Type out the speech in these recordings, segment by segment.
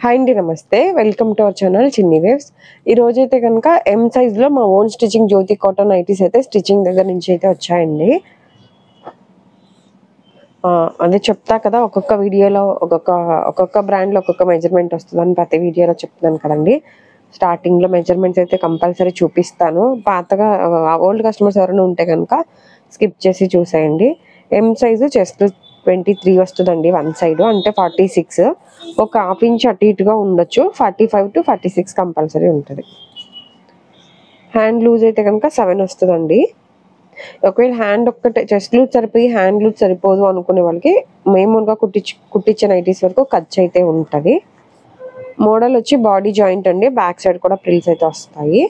Hi అండి, నమస్తే. Welcome to our channel చిన్ని వేవ్స్. ఈ రోజైతే కనుక ఎం సైజ్లో మా ఓన్ స్టిచ్చింగ్ జ్యోతి కాటన్ నైటీస్ అయితే స్టిచ్చింగ్ దగ్గర నుంచి అయితే వచ్చాయండి. అదే చెప్తా కదా, ఒక్కొక్క వీడియోలో ఒక్కొక్క బ్రాండ్లో ఒక్కొక్క మెజర్మెంట్ వస్తుందని ప్రతి వీడియోలో చెప్తున్నాను కదండి. స్టార్టింగ్లో మెజర్మెంట్స్ అయితే కంపల్సరీ చూపిస్తాను. పాతగా ఓల్డ్ కస్టమర్స్ ఎవరైనా ఉంటే కనుక స్కిప్ చేసి చూసేయండి. ఎం సైజు చెస్ట్ 23 వస్తుందండి వన్ సైడ్, అంటే 46, ఒక హాఫ్ ఇంచ్ అటు ఇటుగా ఉండొచ్చు. 45 to 46 కంపల్సరీ ఉంటుంది. హ్యాండ్ లూజ్ అయితే కనుక 7 వస్తుందండి. ఒకవేళ హ్యాండ్ ఒక్కటే చెస్ట్ లూజ్ సరిపోయి హ్యాండ్ లూజ్ సరిపోదు అనుకునే వాళ్ళకి మామూలుగా కుట్టించే నైటీస్ వరకు ఖర్చు అయితే ఉంటుంది. మోడల్ వచ్చి బాడీ జాయింట్ అండి, బ్యాక్ సైడ్ కూడా ప్రిల్స్ అయితే వస్తాయి.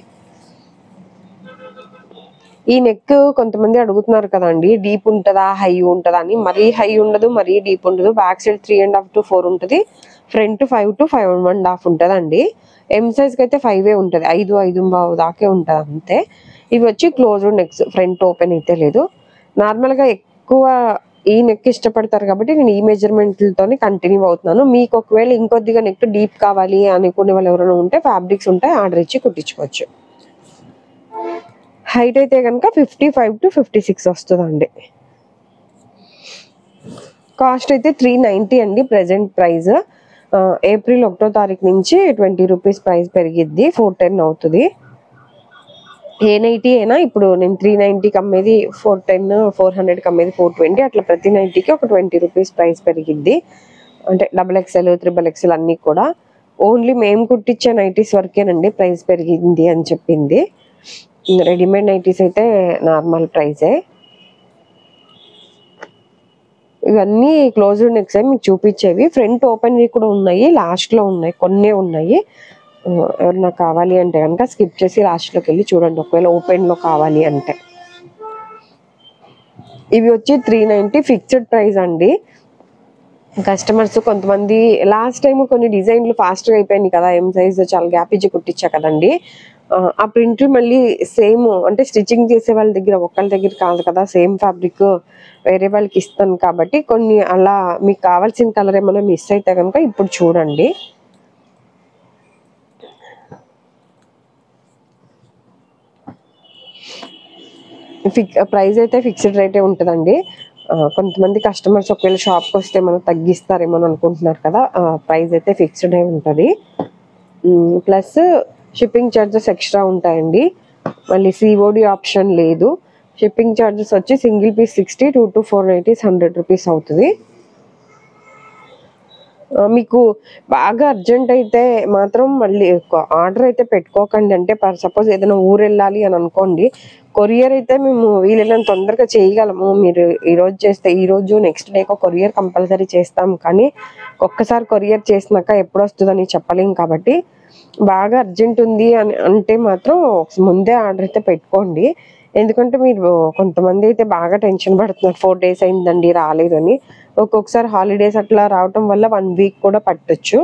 ఈ నెక్ కొంతమంది అడుగుతున్నారు కదండి, డీప్ ఉంటుందా హై ఉంటుందా అని. మరీ హై ఉండదు, మరీ డీప్ ఉండదు. బ్యాక్ సైడ్ 3.5 to 4 ఉంటుంది, ఫ్రంట్ 5 to 5.5 ఉంటుంది అండి. ఎం సైజ్కి అయితే 5 ఉంటుంది, 5.5 దాకే ఉంటుంది అంతే. ఇవి వచ్చి క్లోజ్డ్ నెక్స్, ఫ్రంట్ ఓపెన్ అయితే లేదు. నార్మల్గా ఎక్కువ ఈ నెక్ ఇష్టపడతారు కాబట్టి నేను ఈ మెజర్మెంట్లతోనే కంటిన్యూ అవుతున్నాను. మీకు ఒకవేళ ఇంకొద్దిగా నెక్ డీప్ కావాలి అనుకునే వాళ్ళు ఎవరైనా ఉంటే ఫ్యాబ్రిక్స్ ఉంటాయి, ఆర్డర్ ఇచ్చి కుట్టించుకోవచ్చు. హైట్ అయితే కనుక 55 to 56 వస్తుందండి. కాస్ట్ అయితే 390 అండి ప్రెజెంట్ ప్రైస్. ఏప్రిల్ 1వ తారీఖు నుంచి 20 రూపీస్ ప్రైస్ పెరిగిద్ది, 410 అవుతుంది. ఏ నైటీ అయినా ఇప్పుడు నేను 390కి అమ్మేది 410, 400కి అమ్మేది 420, అట్లా ప్రతి నైటీకి ఒక 20 రూపీస్ ప్రైస్ పెరిగిద్ది. అంటే XXL, XXL అన్నీ కూడా ఓన్లీ మేము కుట్టించే నైటీస్ వరకేనండి ప్రైస్ పెరిగింది అని చెప్పింది. రెడీమేడ్ నైటీస్ అయితే నార్మల్ ప్రైజే. ఇవన్నీ క్లోజ్డ్ నెక్స్ మీకు చూపించేవి. ఫ్రంట్ ఓపెన్వి కూడా ఉన్నాయి, లాస్ట్లో ఉన్నాయి, కొన్ని ఉన్నాయి. ఎవరన్నా కావాలి అంటే కనుక స్కిప్ చేసి లాస్ట్లోకి వెళ్ళి చూడండి, ఒకవేళ ఓపెన్లో కావాలి అంటే. ఇవి వచ్చి 390 ఫిక్స్డ్ ప్రైస్ అండి. కస్టమర్స్ కొంతమంది లాస్ట్ టైం కొన్ని డిజైన్లు ఫాస్ట్గా అయిపోయినాయి కదా, ఎం సైజ్ చాలా గ్యాప్ ఇచ్చి కుట్టించా కదండి. ఆ ప్రింట్లు మళ్ళీ సేమ్, అంటే స్టిచ్చింగ్ చేసే వాళ్ళ దగ్గర ఒక్కళ్ళ దగ్గర కాదు కదా, సేమ్ ఫ్యాబ్రిక్ వేరే వాళ్ళకి ఇస్తాను కాబట్టి కొన్ని అలా మీకు కావాల్సిన కలర్ ఏమైనా మిస్ అయితే కనుక ఇప్పుడు చూడండి. ప్రైస్ అయితే ఫిక్స్డ్ రేటే ఉంటుందండి. కొంతమంది కస్టమర్స్ ఒకవేళ షాప్కి వస్తే మనం తగ్గిస్తారేమో అనుకుంటున్నారు కదా, ప్రైస్ అయితే ఫిక్స్డ్ అయి ఉంటుంది. ప్లస్ షిప్పింగ్ ఛార్జెస్ ఎక్స్ట్రా ఉంటాయండి. మళ్ళీ సిఓడి ఆప్షన్ లేదు. షిప్పింగ్ ఛార్జెస్ వచ్చి single piece 60, 2 to 4 nighties 100 rupees అవుతుంది. మీకు బాగా అర్జెంట్ అయితే మాత్రం మళ్ళీ ఆర్డర్ అయితే పెట్టుకోకండి. అంటే సపోజ్ ఏదైనా ఊరు వెళ్ళాలి అని అనుకోండి, కొరియర్ అయితే మేము వీలైనంత తొందరగా చేయగలము. మీరు ఈరోజు చేస్తే ఈరోజు నెక్స్ట్ డేకి కొరియర్ కంపల్సరీ చేస్తాం, కానీ ఒక్కసారి కొరియర్ చేసినాక ఎప్పుడు వస్తుందని చెప్పలేం. కాబట్టి బాగా అర్జెంట్ ఉంది అని అంటే మాత్రం ముందే ఆర్డర్ అయితే పెట్టుకోండి. ఎందుకంటే మీరు కొంతమంది అయితే బాగా టెన్షన్ పడుతున్నారు, 4 days అయిందండి రాలేదని. ఒక్కొక్కసారి హాలిడేస్ అట్లా రావటం వల్ల 1 week కూడా పట్టొచ్చు.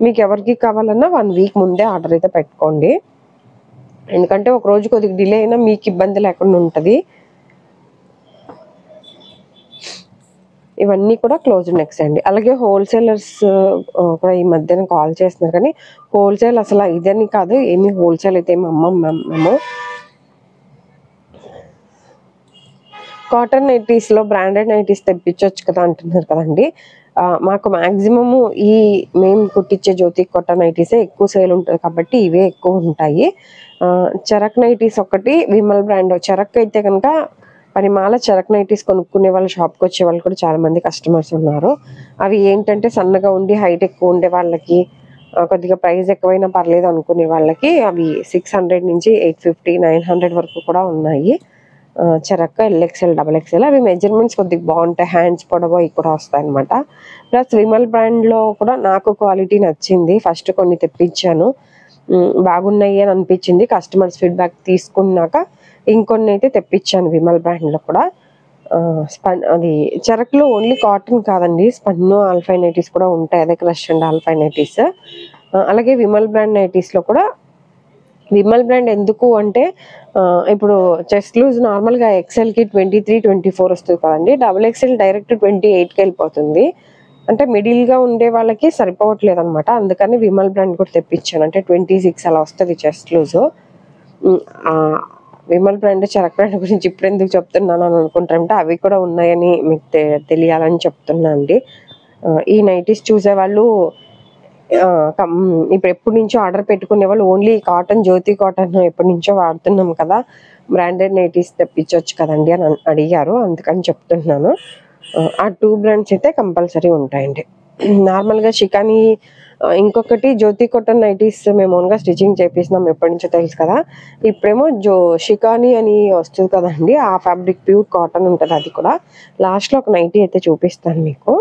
మీకు ఎవరికి కావాలన్నా 1 week ముందే ఆర్డర్ అయితే పెట్టుకోండి. ఎందుకంటే ఒక రోజు కొద్దిగా డిలే అయినా మీకు ఇబ్బంది లేకుండా ఉంటుంది. ఇవన్నీ కూడా క్లోజ్డ్ నెక్స్ అండి. అలాగే హోల్సేలర్స్ కూడా ఈ మధ్యన కాల్ చేస్తున్నారు, కానీ హోల్సేల్ అసలు ఇదని కాదు, ఏమి హోల్సేల్ అయితే ఏమి అమ్మము. కాటన్ నైటీస్లో బ్రాండెడ్ నైటీస్ తెప్పించవచ్చు కదా అంటున్నారు కదండి. మాకు మ్యాక్సిమము మేము కుట్టించే జ్యోతి కాటన్ నైటీసే ఎక్కువ సేల్ ఉంటుంది కాబట్టి ఇవే ఎక్కువ ఉంటాయి. చరక్ నైటీస్ ఒకటి విమల్ బ్రాండ్. చరక్ అయితే కనుక పనిమాల చరక్ నైటీస్ కొనుక్కునే వాళ్ళు, షాప్కి వచ్చే వాళ్ళు కూడా చాలామంది కస్టమర్స్ ఉన్నారు. అవి ఏంటంటే సన్నగా ఉండి హైట్ ఎక్కువ ఉండే వాళ్ళకి, కొద్దిగా ప్రైస్ ఎక్కువైనా పర్లేదు అనుకునే వాళ్ళకి అవి 600 నుంచి 850, 900 వరకు కూడా ఉన్నాయి. చరక్క XXL, XXL అవి మెజర్మెంట్స్ కొద్దిగా బాగుంటాయి, హ్యాండ్స్ పొడవు అవి కూడా వస్తాయి అనమాట. ప్లస్ విమల్ బ్రాండ్లో కూడా నాకు క్వాలిటీ నచ్చింది. ఫస్ట్ కొన్ని తెప్పించాను, బాగున్నాయి అని అనిపించింది. కస్టమర్స్ ఫీడ్బ్యాక్ తీసుకున్నాక ఇంకొన్ని అయితే తెప్పించాను విమల్ బ్రాండ్లో కూడా. అది చరక్లో ఓన్లీ కాటన్ కాదండి, స్పన్ను ఆల్ఫై నైటీస్ కూడా ఉంటాయి. అదే క్రష్ అండ్ ఆల్ఫై నైటీస్. అలాగే విమల్ బ్రాండ్ నైటీస్లో కూడా, విమల్ బ్రాండ్ ఎందుకు అంటే ఇప్పుడు చెస్ట్ లూజ్ నార్మల్గా XLకి 23, 24 వస్తుంది కదండి. XXL డైరెక్ట్ 28కి వెళ్ళిపోతుంది. అంటే మిడిల్గా ఉండే వాళ్ళకి సరిపోవట్లేదు అనమాట. అందుకని విమల్ బ్రాండ్ కూడా తెప్పించాను. అంటే 26 అలా వస్తుంది chest loose. Vimal brand Charak brand గురించి ఇప్పుడు ఎందుకు చెప్తున్నాను అని అనుకుంటారంటే అవి కూడా ఉన్నాయని మీకు తెలియాలని చెప్తున్నా అండి. ఈ నైటీస్ చూసేవాళ్ళు ఇప్పుడు ఎప్పటి నుంచో ఆర్డర్ పెట్టుకునే వాళ్ళు ఓన్లీ కాటన్, జ్యోతి కాటన్ ఎప్పటి నుంచో వాడుతున్నాం కదా, బ్రాండెడ్ నైటీస్ తెప్పించవచ్చు కదండి అని అడిగారు. అందుకని చెప్తున్నాను. ఆ 2 బ్రాండ్స్ అయితే కంపల్సరీ ఉంటాయండి. నార్మల్గా షికాని, ఇంకొకటి జ్యోతి కాటన్ నైటీస్ మేము ఓన్గా స్టిచ్చింగ్ చేపిస్తున్నాం ఎప్పటి నుంచో తెలుసు కదా. ఇప్పుడేమో షికాని అని వస్తుంది కదండి, ఆ ఫ్యాబ్రిక్ ప్యూర్ కాటన్ ఉంటుంది. అది కూడా లాస్ట్లో ఒక నైటీ అయితే చూపిస్తాను మీకు.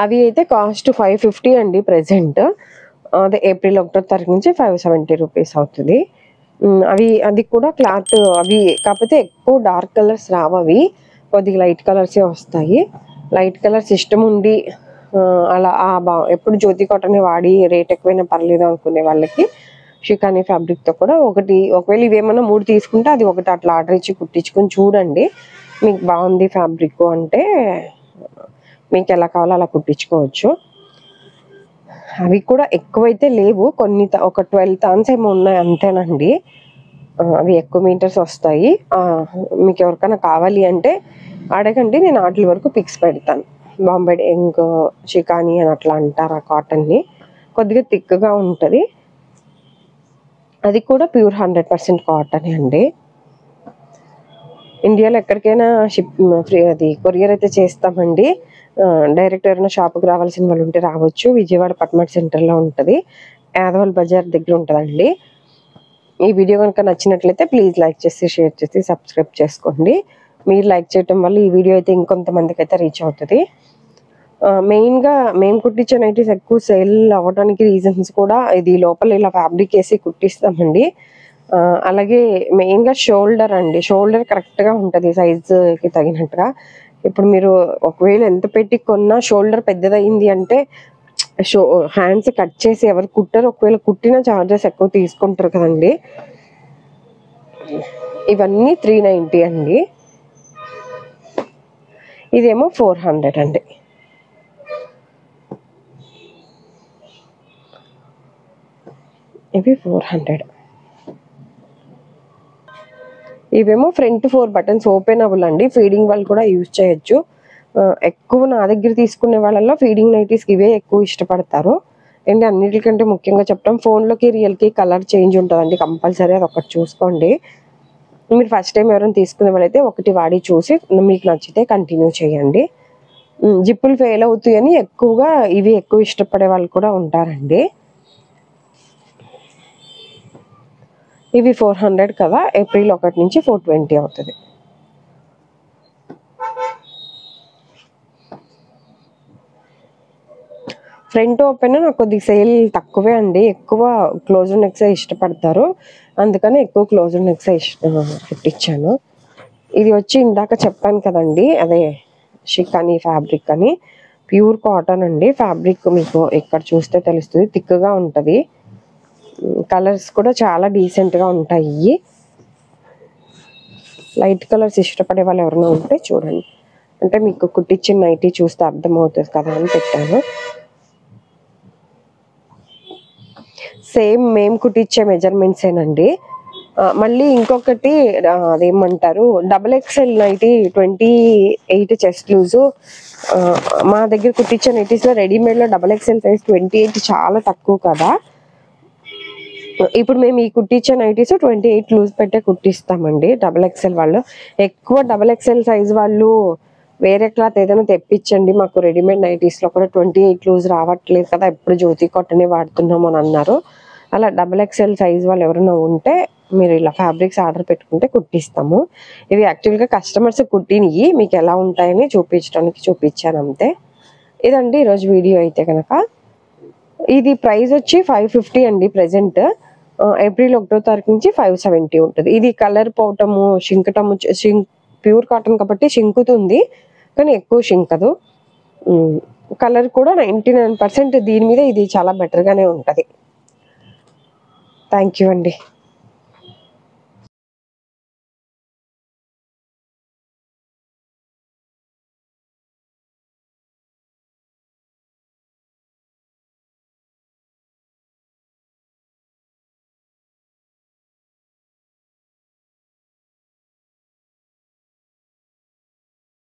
అవి అయితే కాస్ట్ 550 అండి ప్రెసెంట్. అదే ఏప్రిల్ 1వ తారీఖు నుంచి 570 రూపీస్ అవుతుంది. అది కూడా క్లాత్ అవి కాకపోతే ఎక్కువ డార్క్ కలర్స్ రావు, అవి కొద్దిగా లైట్ కలర్సే వస్తాయి. లైట్ కలర్స్ ఇష్టం ఉండి అలా ఎప్పుడు జ్యోతి కాటన్ వాడి రేట్ ఎక్కువైనా పర్లేదు అనుకునే వాళ్ళకి షికాని ఫ్యాబ్రిక్తో కూడా ఒకవేళ ఇవేమన్నా 3 తీసుకుంటే అది ఒకటి అట్లా ఆర్డర్ ఇచ్చి కుట్టించుకొని చూడండి. మీకు బాగుంది ఫ్యాబ్రిక్ అంటే మీకు ఎలా కావాలో అలా కుట్టించుకోవచ్చు. అవి కూడా ఎక్కువైతే లేవు, కొన్ని ఒక 12 తాన్స్ ఏమో ఉన్నాయి అంతేనండి. అవి ఎక్కువ మీటర్స్ వస్తాయి. మీకు ఎవరికైనా కావాలి అంటే అడగండి, నేను వాటి వరకు పిక్స్ పెడతాను. బాంబే ఇంకో షికాని అని అట్లా అంటారు ఆ కాటన్ని, కొద్దిగా థిక్గా ఉంటుంది. అది కూడా ప్యూర్ 100% కాటన్ అండి. ఇండియాలో ఎక్కడికైనా అది కొరియర్ అయితే చేస్తామండి. డైరెక్ట్ ఎవరైనా షాప్కి రావాల్సిన వాళ్ళు ఉంటే రావచ్చు. విజయవాడ పట్మట్ సెంటర్లో ఉంటుంది, యాదవల్ బజార్ దగ్గర ఉంటుందండి. ఈ వీడియో కనుక నచ్చినట్లయితే ప్లీజ్ లైక్ చేసి, షేర్ చేసి, సబ్స్క్రైబ్ చేసుకోండి. మీరు లైక్ చేయటం వల్ల ఈ వీడియో అయితే ఇంకొంతమందికి అయితే రీచ్ అవుతుంది. మెయిన్గా మేము కుట్టించే నైటీస్ ఎక్కువ సేల్ అవ్వడానికి రీజన్స్ కూడా ఇది లోపల ఇలా ఫ్యాబ్రిక్ వేసి కుట్టిస్తామండి. అలాగే మెయిన్గా షోల్డర్ అండి, షోల్డర్ కరెక్ట్గా ఉంటుంది సైజుకి తగినట్టుగా. ఇప్పుడు మీరు ఒకవేళ ఎంత పెట్టి కొన్నా షోల్డర్ పెద్దదయింది అంటే హ్యాండ్స్ కట్ చేసి ఎవరు కుట్టరు, ఒకవేళ కుట్టిన చార్జెస్ ఎక్కువ తీసుకుంటారు కదండి. ఇవన్నీ 390 అండి. ఇదేమో 400 అండి. ఇవి 400. ఇవేమో ఫ్రంట్ 4 బటన్స్ ఓపెనబుల్ అండి, ఫీడింగ్ వాళ్ళు కూడా యూజ్ చేయొచ్చు. ఎక్కువ నా దగ్గర తీసుకునే వాళ్ళల్లో ఫీడింగ్ నైటీస్కి ఇవే ఎక్కువ ఇష్టపడతారు. అండ్ అన్నిటికంటే ముఖ్యంగా చెప్పడం, ఫోన్లోకి రియల్కి కలర్ చేంజ్ ఉంటుందండి కంపల్సరీ, అది ఒకటి చూసుకోండి. మీరు ఫస్ట్ టైం ఎవరైనా తీసుకునే వాళ్ళైతే ఒకటి వాడి చూసి మీకు నచ్చితే కంటిన్యూ చేయండి. జిప్పులు ఫెయిల్ అవుతాయని ఎక్కువగా ఇవి ఎక్కువ ఇష్టపడే వాళ్ళు కూడా ఉంటారండి. ఇవి 400 కదా, ఏప్రిల్ 1 నుంచి 420 అవుతుంది. ఫ్రంట్ ఓపెన్ నాకు కొద్దిగా సేల్ తక్కువే అండి, ఎక్కువ క్లోజ్డ్ నెక్సే ఇష్టపడతారు, అందుకని ఎక్కువ క్లోజ్డ్ నెక్సే పెట్టించాను. ఇది వచ్చి ఇందాక చెప్పాను కదండి, అదే షికాని ఫ్యాబ్రిక్ అని, ప్యూర్ కాటన్ అండి. ఫ్యాబ్రిక్ మీకు ఇక్కడ చూస్తే తెలుస్తుంది, థిక్గా ఉంటుంది. కలర్స్ కూడా చాలా డీసెంట్గా ఉంటాయి. లైట్ కలర్స్ ఇష్టపడే వాళ్ళు ఎవరైనా ఉంటే చూడండి, అంటే మీకు కుట్టించిన నైటీ చూస్తే అర్థమవుతుంది కదా అని పెట్టాను. సేమ్ మేము కుట్టించే మెజర్మెంట్సేనండి. మళ్ళీ ఇంకొకటి అదేమంటారు, XXL నైటీ 28 చెస్ట్ లూజు. మా దగ్గర కుట్టించే నైటీస్లో రెడీమేడ్లో XXL సైజ్ 28 చాలా తక్కువ కదా. ఇప్పుడు మేము ఈ కుట్టించే నైటీస్ 28 లూజ్ పెట్టే కుట్టిస్తామండి. XXL వాళ్ళు ఎక్కువ XXL సైజ్ వాళ్ళు వేరే క్లాత్ ఏదైనా తెప్పించండి, మాకు రెడీమేడ్ నైటీస్లో కూడా 28 లూజ్ రావట్లేదు కదా, ఎప్పుడు జ్యోతి కాటనే వాడుతున్నాము అని అన్నారు. అలా XXL సైజ్ వాళ్ళు ఎవరైనా ఉంటే మీరు ఇలా ఫ్యాబ్రిక్స్ ఆర్డర్ పెట్టుకుంటే కుట్టిస్తాము. ఇవి యాక్చువల్గా కస్టమర్స్ కుట్టినవి మీకు ఎలా ఉంటాయని చూపించాను అంతే. ఇదండి ఈరోజు వీడియో అయితే కనుక. ఇది ప్రైస్ వచ్చి 550 అండి ప్రెసెంట్. ఏప్రిల్ 1వ తారీఖు నుంచి 570 ఉంటుంది. ఇది కలర్ పోవటము, షింకటము, ప్యూర్ కాటన్ కాబట్టి షింకుతుంది, కానీ ఎక్కువ షింకదు. కలర్ కూడా 99% దీని మీద ఇది చాలా బెటర్గానే ఉంటుంది. థ్యాంక్ యూ అండి.